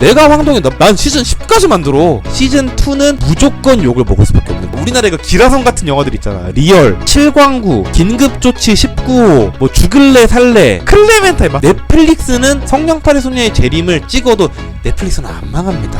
내가 황동이다. 난 시즌 10까지 만들어. 시즌 2는 무조건 욕을 먹을 수밖에 없는 거야. 우리나라 이거 기라성 같은 영화들 있잖아. 리얼, 7광구, 긴급조치 19호, 뭐 죽을래 살래, 클레멘타인. 막 넷플릭스는 성냥팔이 소녀의 재림을 찍어도 넷플릭스는 안 망합니다.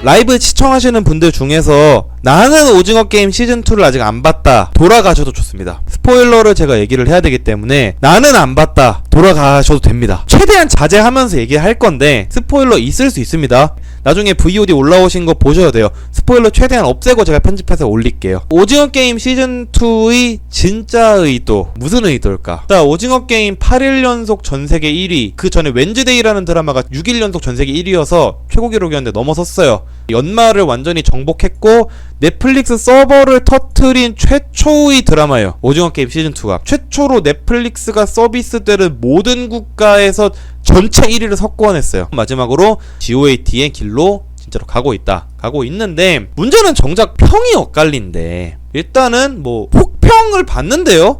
라이브 시청하시는 분들 중에서 나는 오징어 게임 시즌2를 아직 안 봤다 돌아가셔도 좋습니다. 스포일러를 제가 얘기를 해야 되기 때문에 나는 안 봤다 돌아가셔도 됩니다. 최대한 자제하면서 얘기할 건데 스포일러 있을 수 있습니다. 나중에 VOD 올라오신 거 보셔야 돼요. 스포일러 최대한 없애고 제가 편집해서 올릴게요. 오징어 게임 시즌2의 진짜 의도, 무슨 의도일까? 자, 오징어 게임 8일 연속 전세계 1위, 그 전에 웬즈데이라는 드라마가 6일 연속 전세계 1위여서 최고 기록이었는데 넘어섰어요. 연말을 완전히 정복했고 넷플릭스 서버를 터트린 최초의 드라마예요. 오징어 게임 시즌2가 최초로 넷플릭스가 서비스되는 모든 국가에서 전체 1위를 석권했어요. 마지막으로 GOAT의 길로 진짜로 가고 있는데 문제는 정작 평이 엇갈린데, 일단은 뭐 혹평을 봤는데요.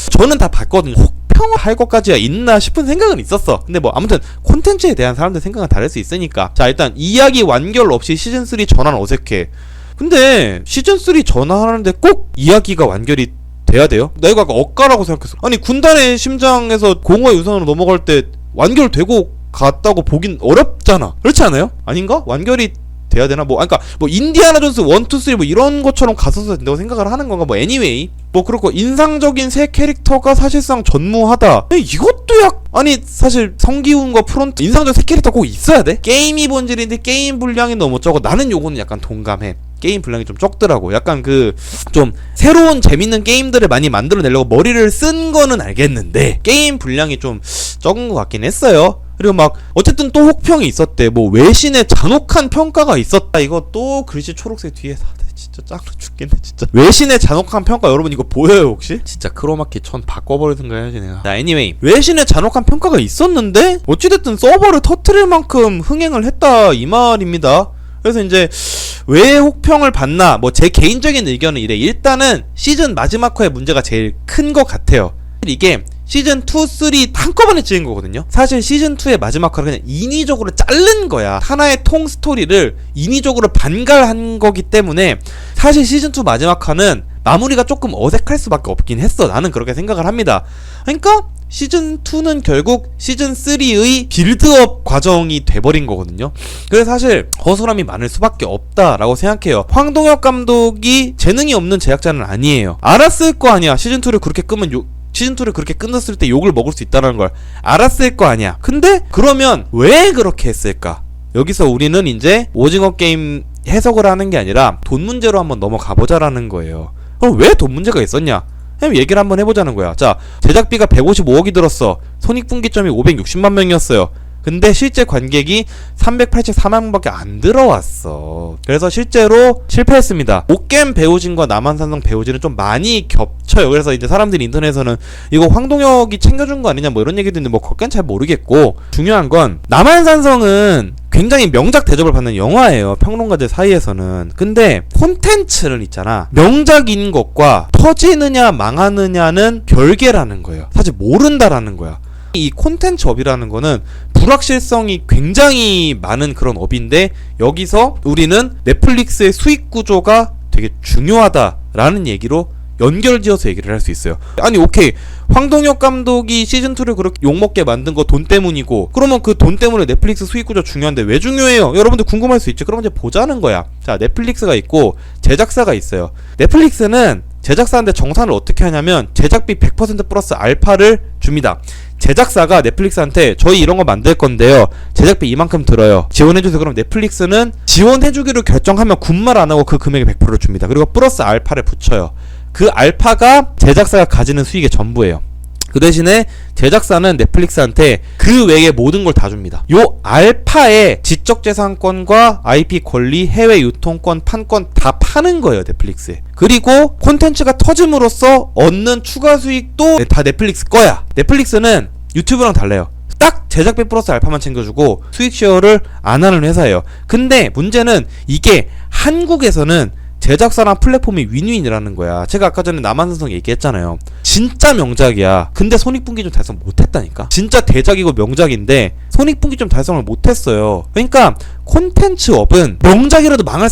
저는 다 봤거든요. 혹평을 할 것까지야 있나 싶은 생각은 있었어. 근데 뭐 아무튼 콘텐츠에 대한 사람들 생각은 다를 수 있으니까. 자, 일단 이야기 완결 없이 시즌3 전환 어색해. 근데 시즌3 전환하는데 꼭 이야기가 완결이 돼야 돼요? 내가 아까 엇가라고 생각했어. 아니, 군단의 심장에서 공허의 유산으로 넘어갈 때 완결되고 갔다고 보긴 어렵잖아. 그렇지 않아요? 아닌가? 완결이 돼야 되나? 그러니까 인디아나 존스 1, 2, 3 뭐 이런 것처럼 갔었어야 된다고 생각을 하는 건가? anyway. 그렇고 인상적인 새 캐릭터가 사실상 전무하다. 이것도 아니, 사실 성기훈과 프론트 인상적인 새 캐릭터 꼭 있어야 돼? 게임이 본질인데 게임 분량이 너무 적어. 나는 요거는 약간 동감해. 게임 분량이 좀 적더라고. 약간 좀 새로운 재밌는 게임들을 많이 만들어내려고 머리를 쓴 거는 알겠는데 게임 분량이 좀 적은 것 같긴 했어요. 그리고 어쨌든 또 혹평이 있었대. 외신의 잔혹한 평가가 있었다. 이거 또 글씨 초록색 뒤에 진짜 짝로 죽겠네 진짜. 외신의 잔혹한 평가, 여러분 이거 보여요 혹시? 진짜 크로마키 천 바꿔버리든가 해야지 내가. 자, anyway, 외신의 잔혹한 평가가 있었는데 어찌됐든 서버를 터트릴 만큼 흥행을 했다 이 말입니다. 그래서 이제 왜 혹평을 받나? 제 개인적인 의견은 이래. 일단은 시즌 마지막 화의 문제가 제일 큰 것 같아요. 이게 시즌 2, 3 한꺼번에 찍은 거거든요. 사실 시즌 2의 마지막 화를 그냥 인위적으로 자른 거야. 하나의 통 스토리를 인위적으로 반갈한 거기 때문에 사실 시즌 2 마지막 화는 마무리가 조금 어색할 수밖에 없긴 했어. 나는 그렇게 생각을 합니다. 그러니까 시즌 2는 결국 시즌 3의 빌드업 과정이 돼버린 거거든요. 그래서 사실 허술함이 많을 수밖에 없다라고 생각해요. 황동혁 감독이 재능이 없는 제작자는 아니에요. 알았을 거 아니야. 시즌2를 그렇게 끝냈을 때 욕을 먹을 수 있다는 걸 알았을 거 아니야. 근데 그러면 왜 그렇게 했을까? 여기서 우리는 이제 오징어 게임 해석을 하는 게 아니라 돈 문제로 한번 넘어가 보자라는 거예요. 그럼 왜 돈 문제가 있었냐? 얘기를 한번 해보자는 거야. 자, 제작비가 155억이 들었어. 손익분기점이 560만 명이었어요. 근데 실제 관객이 384만 명밖에 안 들어왔어. 그래서 실제로 실패했습니다. 옥겜 배우진과 남한산성 배우진은 좀 많이 겹쳐요. 그래서 이제 사람들이 인터넷에서는 이거 황동혁이 챙겨준 거 아니냐 이런 얘기도 있는데 그것까진 잘 모르겠고, 중요한 건 남한산성은 굉장히 명작 대접을 받는 영화예요, 평론가들 사이에서는. 근데 콘텐츠는 있잖아, 명작인 것과 터지느냐 망하느냐는 별개라는 거예요. 사실 모른다라는 거야. 이 콘텐츠 업이라는 거는 불확실성이 굉장히 많은 그런 업인데, 여기서 우리는 넷플릭스의 수익 구조가 되게 중요하다라는 얘기로 연결지어서 얘기를 할 수 있어요. 아니, 오케이, 황동혁 감독이 시즌2를 그렇게 욕먹게 만든 거 돈 때문이고, 그러면 그 돈 때문에 넷플릭스 수익 구조 중요한데 왜 중요해요? 여러분들 궁금할 수 있죠. 그럼 이제 보자는 거야. 자, 넷플릭스가 있고 제작사가 있어요. 넷플릭스는 제작사한테 정산을 어떻게 하냐면 제작비 100% 플러스 알파를 줍니다. 제작사가 넷플릭스한테 저희 이런 거 만들 건데요, 제작비 이만큼 들어요, 지원해주세요. 그럼 넷플릭스는 지원해주기로 결정하면 군말 안 하고 그 금액의 100%를 줍니다. 그리고 플러스 알파를 붙여요. 그 알파가 제작사가 가지는 수익의 전부예요. 그 대신에 제작사는 넷플릭스한테 그 외의 모든 걸 다 줍니다. 요 알파의 지적재산권과 IP 권리, 해외 유통권, 판권 다 파는 거예요, 넷플릭스에. 그리고 콘텐츠가 터짐으로써 얻는 추가 수익도 다 넷플릭스 거야. 넷플릭스는 유튜브랑 달라요. 딱 제작비 플러스 알파만 챙겨주고 수익 쉐어를 안 하는 회사예요. 근데 문제는 이게 한국에서는 제작사랑 플랫폼이 윈윈이라는 거야. 제가 아까 전에 남한산성 얘기했잖아요. 진짜 명작이야. 근데 손익분기점 달성 못했다니까. 진짜 대작이고 명작인데 손익분기점 달성을 못했어요. 그러니까 콘텐츠업은 명작이라도 망할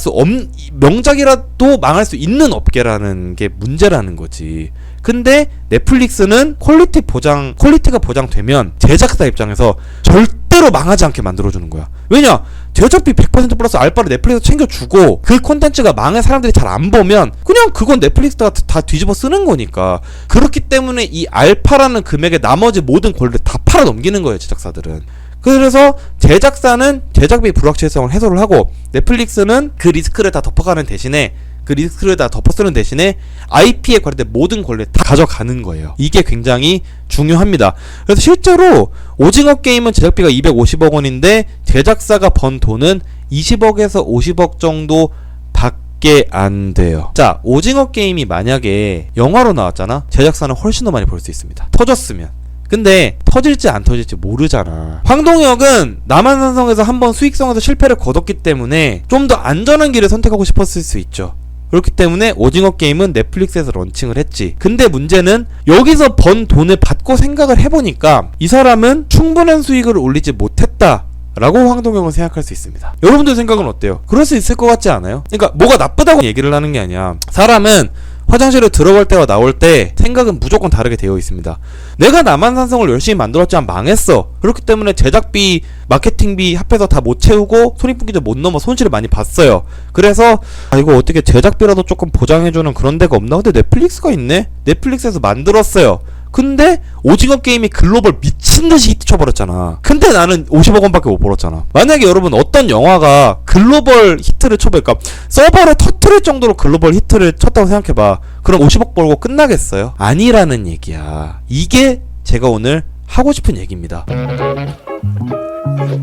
수 있는 업계라는 게 문제라는 거지. 근데 넷플릭스는 퀄리티가 보장되면 제작사 입장에서 절대로 망하지 않게 만들어주는 거야. 왜냐? 제작비 100% 플러스 알바를 넷플릭스 챙겨주고 그 콘텐츠가 망해 사람들이 잘 안 보면 그냥 그건 넷플릭스가 다 뒤집어 쓰는 거니까. 그렇기 때문에 이 알파라는 금액에 나머지 모든 권리를 다 팔아 넘기는 거예요, 제작사들은. 그래서 제작사는 제작비 불확실성을 해소를 하고 넷플릭스는 그 리스크를 다 덮어쓰는 대신에 IP에 관련된 모든 권리를 다 가져가는 거예요. 이게 굉장히 중요합니다. 그래서 실제로 오징어 게임은 제작비가 250억 원인데 제작사가 번 돈은 20억에서 50억 정도 밖에 안 돼요. 자, 오징어 게임이 만약에 영화로 나왔잖아? 제작사는 훨씬 더 많이 벌 수 있습니다. 터졌으면. 근데 터질지 안 터질지 모르잖아. 황동혁은 남한산성에서 한번 수익성에서 실패를 거뒀기 때문에 좀 더 안전한 길을 선택하고 싶었을 수 있죠. 그렇기 때문에 오징어 게임은 넷플릭스에서 런칭을 했지. 근데 문제는 여기서 번 돈을 받고 생각을 해보니까 이 사람은 충분한 수익을 올리지 못했다 라고 황동혁은 생각할 수 있습니다. 여러분들 생각은 어때요? 그럴 수 있을 것 같지 않아요? 그러니까 뭐가 나쁘다고 얘기를 하는 게 아니야. 사람은 화장실을 들어갈 때와 나올 때 생각은 무조건 다르게 되어 있습니다. 내가 남한산성을 열심히 만들었지만 망했어. 그렇기 때문에 제작비, 마케팅비 합해서 다 못 채우고 손익분기점 못 넘어 손실을 많이 봤어요. 그래서 이거 어떻게 제작비라도 조금 보장해주는 그런 데가 없나? 근데 넷플릭스가 있네? 넷플릭스에서 만들었어요. 근데 오징어 게임이 글로벌 미친듯이 히트 쳐버렸잖아. 근데 나는 50억 원밖에 못 벌었잖아. 만약에 여러분 어떤 영화가 글로벌 히트를 쳐버릴까, 서버를 터트릴 정도로 글로벌 히트를 쳤다고 생각해봐. 그럼 50억 벌고 끝나겠어요? 아니라는 얘기야. 이게 제가 오늘 하고 싶은 얘기입니다.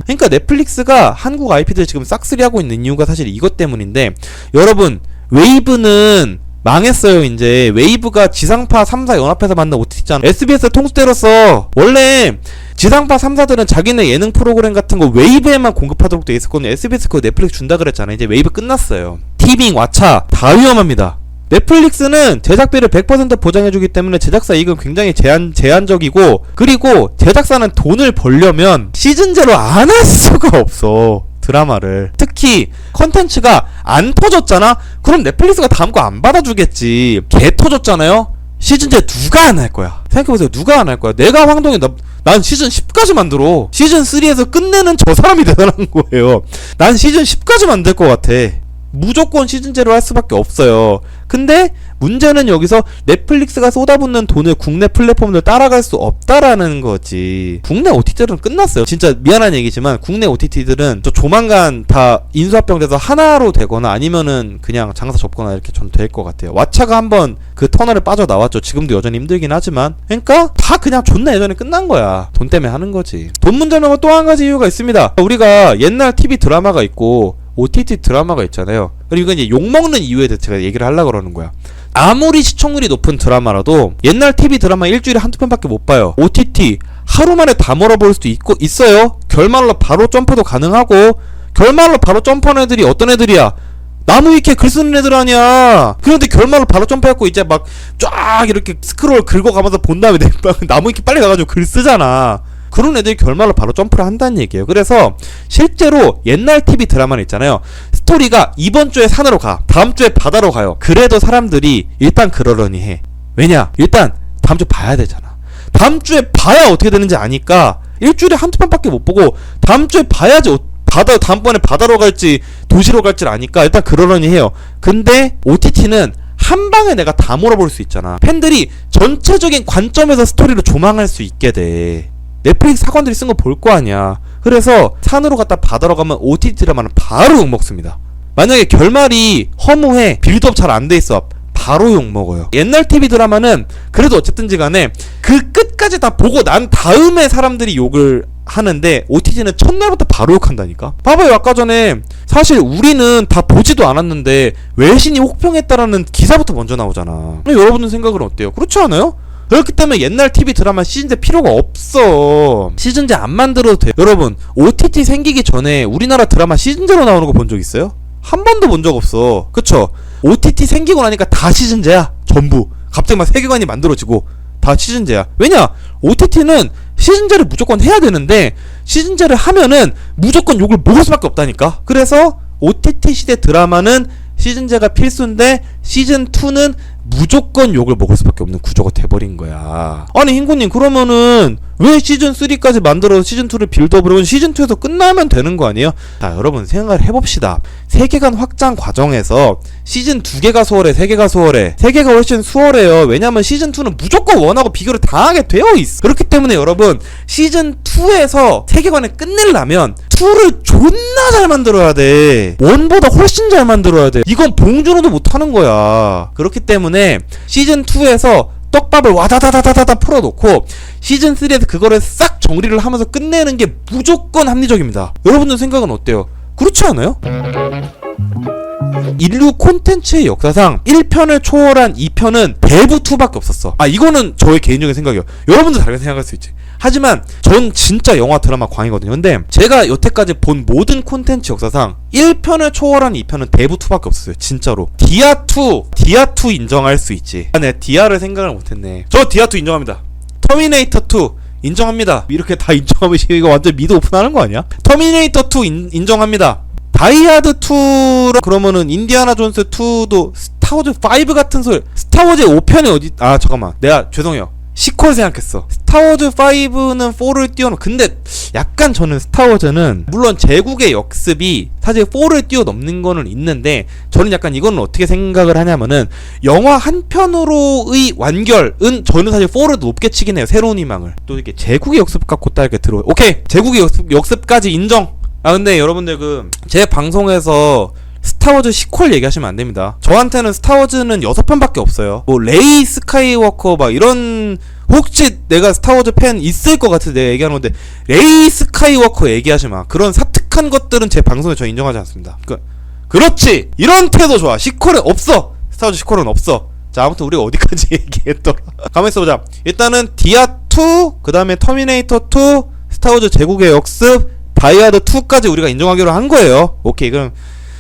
그러니까 넷플릭스가 한국 IP들 지금 싹쓸이 하고 있는 이유가 사실 이것 때문인데, 여러분 웨이브는 망했어요. 이제 웨이브가 지상파 3사 연합해서 만든 OTT잖아. SBS 통수 때렸어. 원래 지상파 3사들은 자기네 예능 프로그램 같은 거 웨이브에만 공급하도록 돼 있었거든요. SBS 그거 넷플릭스 준다 그랬잖아. 이제 웨이브 끝났어요. 티빙, 왓챠 다 위험합니다. 넷플릭스는 제작비를 100% 보장해주기 때문에 제작사 이익은 굉장히 제한적이고, 그리고 제작사는 돈을 벌려면 시즌제로 안 할 수가 없어. 드라마를. 특히 컨텐츠가 안 터졌잖아? 그럼 넷플릭스가 다음 거 안 받아주겠지. 개 터졌잖아요? 시즌제 누가 안 할 거야? 생각해보세요. 누가 안 할 거야? 내가 황동이 난 시즌 10까지 만들어. 시즌 3에서 끝내는 저 사람이 대단한 거예요. 난 시즌 10까지 만들 것 같아. 무조건 시즌제로 할 수밖에 없어요. 근데 문제는 여기서 넷플릭스가 쏟아붓는 돈을 국내 플랫폼들 따라갈 수 없다라는 거지. 국내 OTT들은 끝났어요. 진짜 미안한 얘기지만 국내 OTT들은 저 조만간 다 인수합병돼서 하나로 되거나 아니면은 그냥 장사 접거나 이렇게 전 될 것 같아요. 왓챠가 한번 그 터널을 빠져나왔죠. 지금도 여전히 힘들긴 하지만. 그러니까 다 그냥 존나 예전에 끝난 거야. 돈 때문에 하는 거지. 돈 문제는 또 한 가지 이유가 있습니다. 우리가 옛날 TV 드라마가 있고 OTT 드라마가 있잖아요. 그리고 이제 욕먹는 이유에 대해서 제가 얘기를 하려고 그러는 거야. 아무리 시청률이 높은 드라마라도 옛날 TV 드라마 일주일에 한두 편밖에 못 봐요. OTT 하루 만에 다 몰아볼 수도 있어요. 결말로 바로 점프도 가능하고, 결말로 바로 점프하는 애들이 어떤 애들이야? 나무 위키에 글 쓰는 애들 아니야. 그런데 결말로 바로 점프해갖고 이제 막 쫙 이렇게 스크롤 긁어가면서 본 다음에 나무 위키 빨리 가가지고 글 쓰잖아. 그런 애들이 결말로 바로 점프를 한다는 얘기예요. 그래서 실제로 옛날 TV 드라마는 있잖아요. 스토리가 이번 주에 산으로 가, 다음 주에 바다로 가요. 그래도 사람들이 일단 그러려니 해. 왜냐? 일단 다음 주에 봐야 되잖아. 다음 주에 봐야 어떻게 되는지 아니까 일주일에 한두 편밖에 못 보고 다음 주에 봐야지 다음번에 바다로 갈지 도시로 갈지 아니까 일단 그러려니 해요. 근데 OTT는 한 방에 내가 다 몰아볼 수 있잖아. 팬들이 전체적인 관점에서 스토리를 조망할 수 있게 돼. 넷플릭스 사관들이 쓴 거 볼 거 아니야. 그래서 산으로 갔다 바다로 가면 OTT 드라마는 바로 욕먹습니다. 만약에 결말이 허무해, 빌드업 잘 안 돼 있어, 바로 욕먹어요. 옛날 TV 드라마는 그래도 어쨌든지 간에 그 끝까지 다 보고 난 다음에 사람들이 욕을 하는데 OTT는 첫날부터 바로 욕한다니까. 봐봐요. 아까 전에 사실 우리는 다 보지도 않았는데 외신이 혹평했다라는 기사부터 먼저 나오잖아. 여러분들 생각은 어때요? 그렇지 않아요? 그렇기 때문에 옛날 TV 드라마 시즌제 필요가 없어. 시즌제 안 만들어도 돼. 여러분 OTT 생기기 전에 우리나라 드라마 시즌제로 나오는 거 본 적 있어요? 한 번도 본 적 없어. 그쵸? OTT 생기고 나니까 다 시즌제야. 전부 갑자기 막 세계관이 만들어지고 다 시즌제야. 왜냐? OTT는 시즌제를 무조건 해야 되는데 시즌제를 하면은 무조건 욕을 먹을 수밖에 없다니까. 그래서 OTT 시대 드라마는 시즌제가 필수인데 시즌2는 무조건 욕을 먹을 수밖에 없는 구조가 돼버린 거야. 아니 흰고님, 그러면은 왜 시즌3까지 만들어서 시즌2를 빌드업을 하고 시즌2에서 끝나면 되는 거 아니에요? 자, 여러분 생각을 해봅시다. 세계관 확장 과정에서 시즌 2개가 수월해, 3개가 수월해? 3개가 훨씬 수월해요. 왜냐면 시즌2는 무조건 원하고 비교를 당하게 되어 있어. 그렇기 때문에 여러분, 시즌2에서 세계관을 끝내려면 2를 존나 잘 만들어야 돼. 1보다 훨씬 잘 만들어야 돼. 이건 봉준호도 못하는 거야. 그렇기 때문에 시즌2에서 떡밥을 와다다다다다 풀어놓고 시즌3에서 그거를 싹 정리를 하면서 끝내는 게 무조건 합리적입니다. 여러분들 생각은 어때요? 그렇지 않아요? 인류 콘텐츠의 역사상 1편을 초월한 2편은 대부2밖에 없었어. 아, 이거는 저의 개인적인 생각이에요. 여러분도 다르게 생각할 수 있지. 하지만 전 진짜 영화 드라마 광이거든요. 근데 제가 여태까지 본 모든 콘텐츠 역사상 1편을 초월한 2편은 대부2밖에 없었어요. 진짜로. 디아2 인정할 수 있지. 아, 내가 디아를 생각을 못했네. 저 디아2 인정합니다. 터미네이터2 인정합니다. 이렇게 다 인정하면 이거 완전 미드 오픈하는 거 아니야? 터미네이터2 인정합니다. 다이하드2라 그러면은 인디아나 존스 2도 스타워즈 5 같은 소리. 스타워즈의 5편이 어디, 아 잠깐만, 내가 죄송해요, 시퀄 생각했어. 스타워즈 5는 4를 뛰어넘. 근데 약간 저는 스타워즈는 물론 제국의 역습이 사실 4를 뛰어넘는 거는 있는데 저는 약간 이거는 어떻게 생각을 하냐면은 영화 한 편으로의 완결은 저는 사실 4를 높게 치긴 해요. 새로운 희망을. 또 이렇게 제국의 역습 갖고 딱 이렇게 들어요. 오케이, 제국의 역습까지 인정. 아 근데 여러분들 제 방송에서 스타워즈 시퀄 얘기하시면 안됩니다. 저한테는 스타워즈는 6편밖에 없어요. 뭐 레이 스카이워커 막 이런, 혹시 내가 스타워즈 팬 있을 것 같아 내가 얘기하는 건데 레이 스카이워커 얘기하지마. 그런 사특한 것들은 제 방송에 저 인정하지 않습니다. 그렇지, 이런 태도 좋아. 시퀄은 없어. 스타워즈 시퀄은 없어. 자, 아무튼 우리가 어디까지 얘기했더라. 가만히 있어보자. 일단은 디아2, 그 다음에 터미네이터2, 스타워즈 제국의 역습, 다이하드2까지 우리가 인정하기로 한 거예요. 오케이, 그럼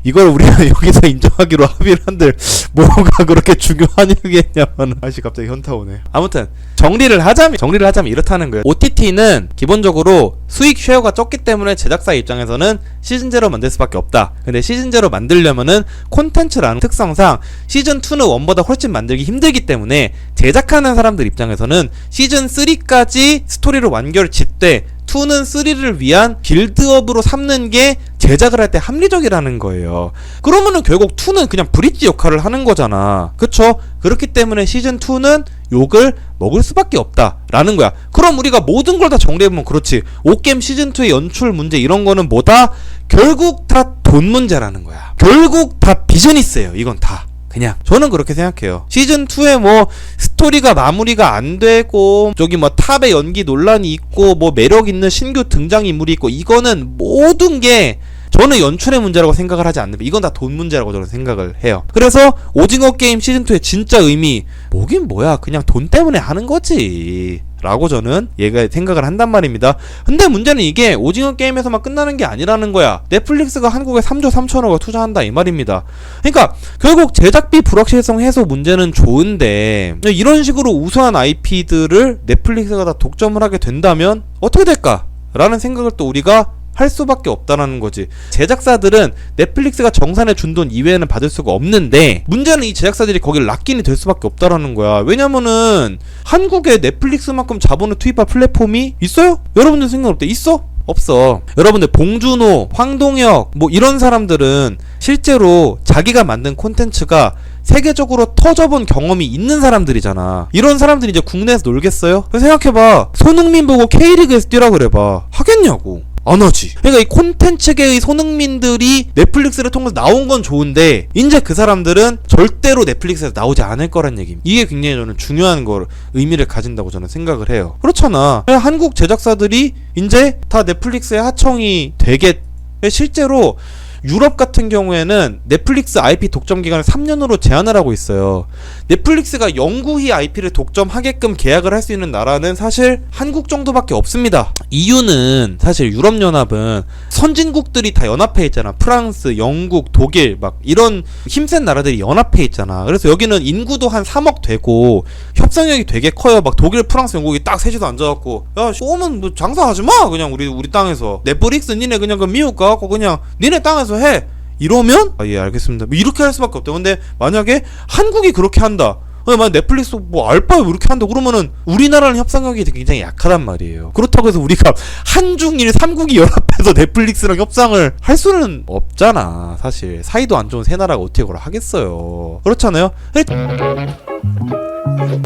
이걸 우리가 여기서 인정하기로 합의를 한들 뭐가 그렇게 중요하냐면 아씨 갑자기 현타 오네. 아무튼 정리를 하자면 이렇다는 거예요. OTT는 기본적으로 수익 쉐어가 적기 때문에 제작사 입장에서는 시즌제로 만들 수밖에 없다. 근데 시즌제로 만들려면은 콘텐츠라는 특성상 시즌2는 1보다 훨씬 만들기 힘들기 때문에 제작하는 사람들 입장에서는 시즌3까지 스토리를 완결 짓되 2는 3를 위한 빌드업으로 삼는 게 제작을 할 때 합리적이라는 거예요. 그러면은 결국 2는 그냥 브릿지 역할을 하는 거잖아. 그쵸? 그렇기 때문에 시즌2는 욕을 먹을 수밖에 없다라는 거야. 그럼 우리가 모든 걸 다 정리해보면 그렇지. 오게임 시즌2의 연출 문제 이런 거는 뭐다? 결국 다 돈 문제라는 거야. 결국 다 비즈니스예요. 이건 다. 그냥 저는 그렇게 생각해요. 시즌2에 뭐 스토리가 마무리가 안 되고 저기 뭐 탑의 연기 논란이 있고 뭐 매력 있는 신규 등장인물이 있고 이거는 모든 게 저는 연출의 문제라고 생각을 하지 않는데 이건 다 돈 문제라고 저는 생각을 해요. 그래서 오징어 게임 시즌2의 진짜 의미 뭐긴 뭐야, 그냥 돈 때문에 하는 거지 라고 저는 얘가 생각을 한단 말입니다. 근데 문제는 이게 오징어 게임에서만 끝나는 게 아니라는 거야. 넷플릭스가 한국에 3조 3천억을 투자한다 이 말입니다. 그러니까 결국 제작비 불확실성 해소 문제는 좋은데 이런 식으로 우수한 IP들을 넷플릭스가 다 독점을 하게 된다면 어떻게 될까? 라는 생각을 또 우리가 할 수밖에 없다라는 거지. 제작사들은 넷플릭스가 정산해 준 돈 이외에는 받을 수가 없는데 문제는 이 제작사들이 거기를 락인이 될 수밖에 없다라는 거야. 왜냐면은 한국에 넷플릭스만큼 자본을 투입할 플랫폼이 있어요? 여러분들 생각 어때? 있어? 없어. 여러분들 봉준호, 황동혁 뭐 이런 사람들은 실제로 자기가 만든 콘텐츠가 세계적으로 터져본 경험이 있는 사람들이잖아. 이런 사람들이 이제 국내에서 놀겠어요? 생각해봐. 손흥민 보고 K리그에서 뛰라 그래봐. 하겠냐고. 안 하지. 그러니까 이 콘텐츠계의 손흥민들이 넷플릭스를 통해서 나온 건 좋은데 이제 그 사람들은 절대로 넷플릭스에서 나오지 않을 거란 얘기입니다. 이게 굉장히 저는 중요한 걸 의미를 가진다고 저는 생각을 해요. 그렇잖아. 한국 제작사들이 이제 다 넷플릭스의 하청이 되게 실제로 유럽 같은 경우에는 넷플릭스 IP 독점 기간을 3년으로 제한을 하고 있어요. 넷플릭스가 영구히 IP를 독점하게끔 계약을 할 수 있는 나라는 사실 한국 정도밖에 없습니다. 이유는 사실 유럽연합은 선진국들이 다 연합해 있잖아. 프랑스, 영국, 독일 막 이런 힘센 나라들이 연합해 있잖아. 그래서 여기는 인구도 한 3억 되고 협상력이 되게 커요. 막 독일, 프랑스, 영국이 딱 셋이서 앉아갖고 야 오면 뭐 장사하지마 그냥 우리 땅에서 넷플릭스 니네 그냥 그 미국 가갖고 그냥 니네 땅에서 해 이러면 예 알겠습니다 뭐 이렇게 할 수밖에 없다. 근데 만약에 한국이 그렇게 한다, 만약 넷플릭스 뭐 알바 이렇게 한다 그러면은 우리나라는 협상력이 굉장히 약하단 말이에요. 그렇다고 해서 우리가 한중일 3국이 연합해서 넷플릭스랑 협상을 할 수는 없잖아. 사실 사이도 안 좋은 세 나라가 어떻게 그걸 하겠어요. 그렇잖아요.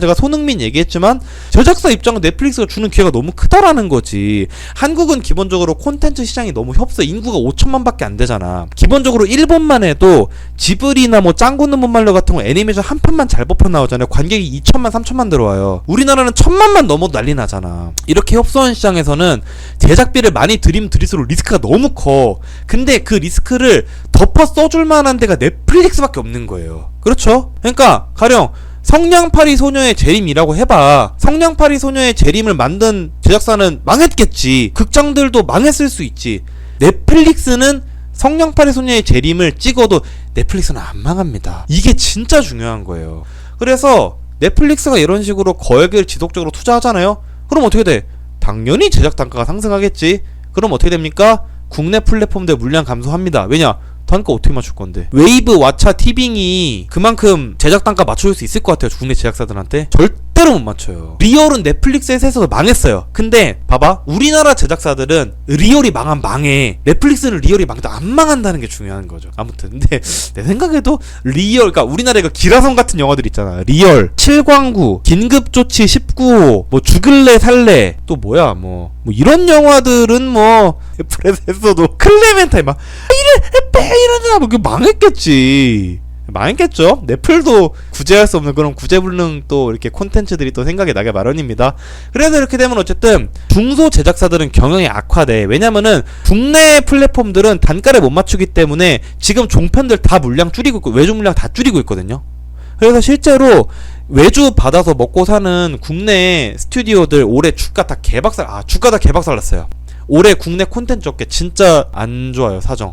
제가 손흥민 얘기했지만 제작사 입장은 넷플릭스가 주는 기회가 너무 크다라는 거지. 한국은 기본적으로 콘텐츠 시장이 너무 협소, 인구가 5천만밖에 안 되잖아. 기본적으로 일본만 해도 지브리나 뭐 짱구는 못 말려 같은 거 애니메이션 한 편만 잘 뽑혀 나오잖아요. 관객이 2천만 3천만 들어와요. 우리나라는 1,000만만 넘어도 난리 나잖아. 이렇게 협소한 시장에서는 제작비를 많이 들일수록 리스크가 너무 커. 근데 그 리스크를 덮어 써줄 만한 데가 넷플릭스밖에 없는 거예요. 그렇죠? 그러니까 가령 성냥팔이 소녀의 재림이라고 해봐. 성냥팔이 소녀의 재림을 만든 제작사는 망했겠지. 극장들도 망했을 수 있지. 넷플릭스는 성냥팔이 소녀의 재림을 찍어도 넷플릭스는 안 망합니다. 이게 진짜 중요한 거예요. 그래서 넷플릭스가 이런 식으로 거액을 지속적으로 투자하잖아요. 그럼 어떻게 돼? 당연히 제작 단가가 상승하겠지. 그럼 어떻게 됩니까? 국내 플랫폼들 물량 감소합니다. 왜냐? 단가 어떻게 맞출 건데? 웨이브, 왓챠, 티빙이 그만큼 제작 단가 맞출 수 있을 것 같아요. 국내 제작사들한테 절대로 못 맞춰요. 리얼은 넷플릭스에서 망했어요. 근데 봐봐, 우리나라 제작사들은 리얼이 망해. 넷플릭스는 리얼이 망해도 안 망한다는 게 중요한 거죠. 아무튼 근데 내 생각에도 리얼, 그러니까 우리나라에 그 기라성 같은 영화들 있잖아. 리얼, 7광구, 긴급조치 19호, 뭐 죽을래 살래, 또 뭐야 뭐 이런 영화들은 뭐 프레스에서도 클레멘타인 막 이러잖아. 뭐 망했겠죠. 넷플도 구제할 수 없는 그런 구제불능 또 이렇게 콘텐츠들이 또 생각이 나게 마련입니다. 그래서 이렇게 되면 어쨌든 중소 제작사들은 경영이 악화돼. 왜냐면은 국내 플랫폼들은 단가를 못 맞추기 때문에 지금 종편들 다 물량 줄이고 있고 외주 물량 다 줄이고 있거든요. 그래서 실제로 외주 받아서 먹고 사는 국내 스튜디오들 올해 주가 다 개박살 났어요. 올해 국내 콘텐츠 업계 진짜 안 좋아요, 사정.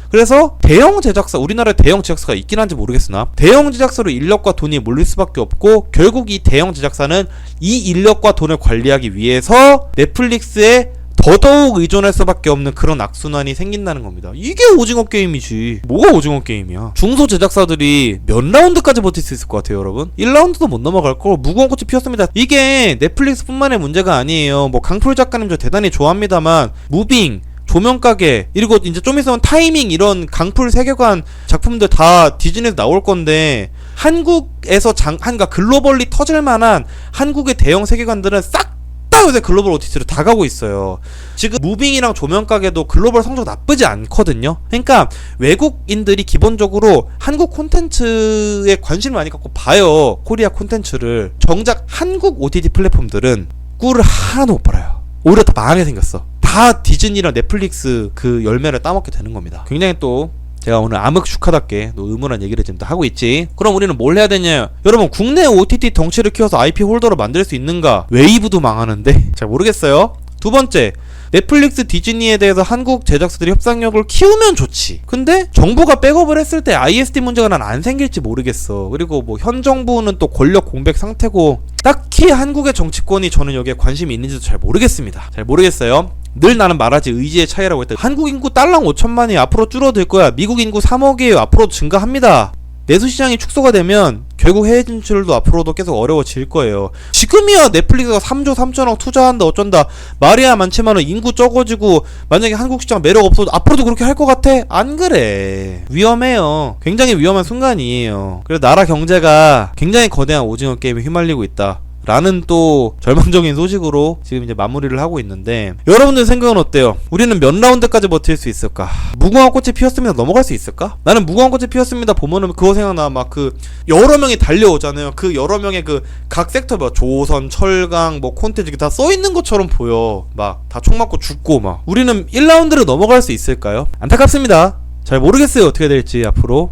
그래서 대형 제작사, 우리나라에 대형 제작사가 있긴 한지 모르겠으나 대형 제작사로 인력과 돈이 몰릴 수밖에 없고, 결국 이 대형 제작사는 이 인력과 돈을 관리하기 위해서 넷플릭스에 더더욱 의존할 수밖에 없는 그런 악순환이 생긴다는 겁니다. 이게 오징어 게임이지. 뭐가 오징어 게임이야. 중소 제작사들이 몇 라운드까지 버틸 수 있을 것 같아요, 여러분? 1라운드도 못 넘어갈 걸. 무거운 꽃이 피었습니다. 이게 넷플릭스 뿐만의 문제가 아니에요. 뭐 강풀 작가님 저 대단히 좋아합니다만 무빙, 조명가게, 그리고 이제 좀 있으면 타이밍, 이런 강풀 세계관 작품들 다 디즈니에서 나올 건데, 한국에서 그러니까 글로벌리 터질 만한 한국의 대형 세계관들은 싹 다 요새 글로벌 OTT로 다 가고 있어요. 지금 무빙이랑 조명가게도 글로벌 성적 나쁘지 않거든요. 그러니까 외국인들이 기본적으로 한국 콘텐츠에 관심을 많이 갖고 봐요. 코리아 콘텐츠를. 정작 한국 OTT 플랫폼들은 꿀을 하나도 못 빨아요. 오히려 다 망하게 생겼어. 다 디즈니랑 넷플릭스 그 열매를 따먹게 되는 겁니다. 굉장히 또 제가 오늘 암흑슈카답게 또 의문한 얘기를 지금 다 하고 있지. 그럼 우리는 뭘 해야 되냐? 여러분, 국내 OTT 덩치를 키워서 IP 홀더로 만들 수 있는가? 웨이브도 망하는데 잘 모르겠어요. 두 번째, 넷플릭스, 디즈니에 대해서 한국 제작사들이 협상력을 키우면 좋지. 근데 정부가 백업을 했을 때 ISD 문제가 난 안 생길지 모르겠어. 그리고 뭐 현 정부는 또 권력 공백 상태고, 딱히 한국의 정치권이 저는 여기에 관심이 있는지도 잘 모르겠습니다. 잘 모르겠어요. 늘 나는 말하지 의지의 차이라고 했다. 한국 인구 딸랑 5천만이 앞으로 줄어들 거야. 미국 인구 3억이 앞으로 증가합니다. 내수시장이 축소가 되면 결국 해외 진출도 앞으로도 계속 어려워질 거예요. 지금이야 넷플릭스가 3조 3천억 투자한다 어쩐다 말이야 많지만은 인구 적어지고 만약에 한국 시장 매력 없어도 앞으로도 그렇게 할 것 같아? 안 그래. 위험해요. 굉장히 위험한 순간이에요. 그래서 나라 경제가 굉장히 거대한 오징어 게임에 휘말리고 있다 라는 또 절망적인 소식으로 지금 이제 마무리를 하고 있는데, 여러분들 생각은 어때요? 우리는 몇 라운드까지 버틸 수 있을까? 무궁화 꽃이 피었습니다 넘어갈 수 있을까? 나는 무궁화 꽃이 피었습니다 보면은 그거 생각나. 막 그 여러 명이 달려오잖아요. 그 여러 명의 그 각 섹터 뭐 조선, 철강, 뭐 콘텐츠 다 써있는 것처럼 보여. 막 다 총 맞고 죽고 막. 우리는 1라운드를 넘어갈 수 있을까요? 안타깝습니다. 잘 모르겠어요. 어떻게 될지 앞으로.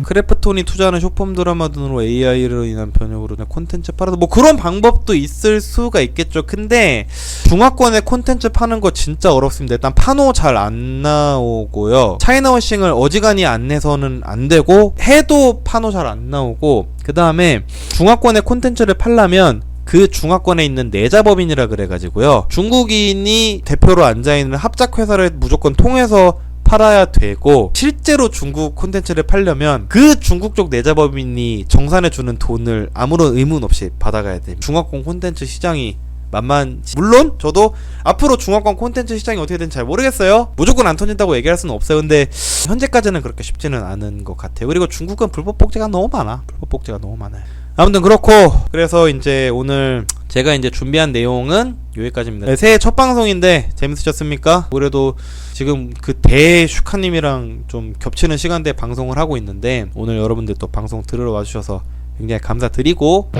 크래프톤이 투자하는 쇼폼 드라마 등으로 AI로 인한 변형으로 콘텐츠 팔아도 뭐 그런 방법도 있을 수가 있겠죠. 근데 중화권에 콘텐츠 파는 거 진짜 어렵습니다. 일단 판호 잘 안 나오고요. 차이나워싱을 어지간히 안 내서는 안 되고, 해도 판호 잘 안 나오고, 그 다음에 중화권에 콘텐츠를 팔려면 그 중화권에 있는 내자법인이라 그래가지고요, 중국인이 대표로 앉아있는 합작회사를 무조건 통해서 팔아야 되고, 실제로 중국 콘텐츠를 팔려면 그 중국 쪽 내자법인이 정산해주는 돈을 아무런 의문 없이 받아가야 됩니다. 중화권 콘텐츠 시장이 만만치, 물론 저도 앞으로 중화권 콘텐츠 시장이 어떻게 되는지 잘 모르겠어요. 무조건 안 터진다고 얘기할 수는 없어요. 근데 현재까지는 그렇게 쉽지는 않은 것 같아요. 그리고 중국은 불법 복제가 너무 많아. 불법 복제가 너무 많아요. 아무튼 그렇고, 그래서 이제 오늘 제가 이제 준비한 내용은 여기까지입니다. 네, 새해 첫 방송인데 재밌으셨습니까? 그래도 지금 그 대슈카님이랑 좀 겹치는 시간대에 방송을 하고 있는데, 오늘 여러분들 또 방송 들으러 와주셔서 굉장히 감사드리고,